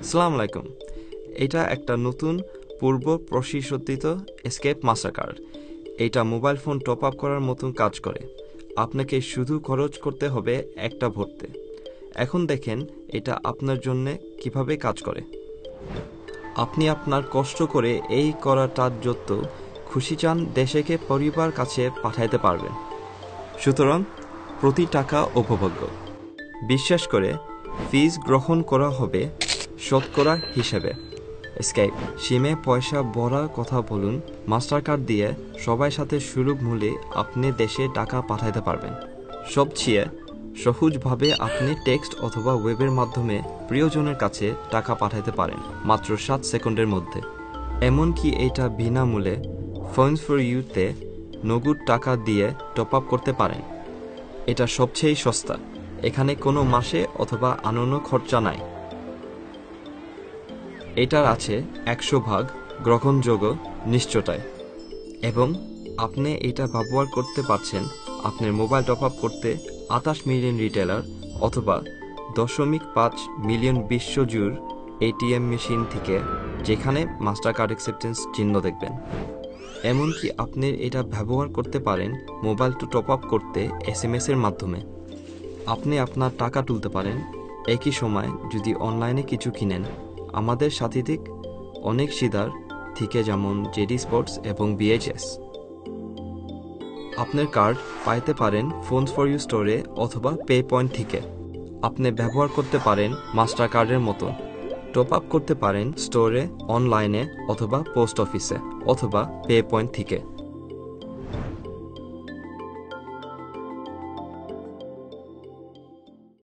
আসসালামু আলাইকুম। এটা একটা নতুন পূর্ব প্রশিক্ষিত এসকেপ মাস্টার কার্ড। এটা মোবাইল ফোন টপ আপ করার মতন কাজ করে। আপনাকে শুধু খরচ করতে হবে একটা ভরতে। এখন দেখেন এটা আপনার জন্য কিভাবে কাজ করে। আপনি আপনার কষ্ট করে এই করাটা যত খুশি চান দেশেকে পরিবার কাছে পাঠাইতে পারবেন। সুতরাং প্রতি টাকা উপভোগ্য। বিশ্বাস করে ফিজ গ্রহণ করা হবে শতকরা হিসেবে। স্কাইপ সিমে পয়সা ভরার কথা বলুন, মাস্টার কার্ড দিয়ে সবাই সাথে সুলভ মূল্যে আপনি দেশে টাকা পাঠাতে পারবেন। সবচেয়ে সহজভাবে আপনি টেক্সট অথবা ওয়েবের মাধ্যমে প্রিয়জনের কাছে টাকা পাঠাতে পারেন মাত্র 7 সেকেন্ডের মধ্যে। এমনকি এটা বিনামূল্যে ফোনস ফর ইউতে নগদ টাকা দিয়ে টপ আপ করতে পারেন। এটা সবচেয়ে সস্তা। এখানে কোনো মাসে অথবা অন্যান্য খরচা নাই। এটার আছে 100% গ্রহণযোগ্য নিশ্চয়তায়, এবং আপনি এটা ব্যবহার করতে পারছেন আপনার মোবাইল টপ আপ করতে 28 মিলিয়ন রিটেলার অথবা 0.5 মিলিয়ন বিশ্বজুড় এটিএম মেশিন থেকে, যেখানে মাস্টার কার্ড অ্যাকসেপ্টেন্স চিহ্ন দেখবেন। এমনকি আপনি এটা ব্যবহার করতে পারেন মোবাইল টু টপ আপ করতে SMS এর মাধ্যমে। আপনি আপনার টাকা তুলতে পারেন একই সময় যদি অনলাইনে কিছু কিনেন। আমাদের সাথীদের অনেক সিদার থেকে, যেমন জেডি স্পোর্টস এবং BHS। আপনার কার্ড পাইতে পারেন ফোনস ফর ইউ স্টোরে অথবা পে পয়েন্ট থেকে। আপনি ব্যবহার করতে পারেন মাস্টার কার্ডের মতো। টপ আপ করতে পারেন স্টোরে, অনলাইনে অথবা পোস্ট অফিসে অথবা পে পয়েন্ট থেকে।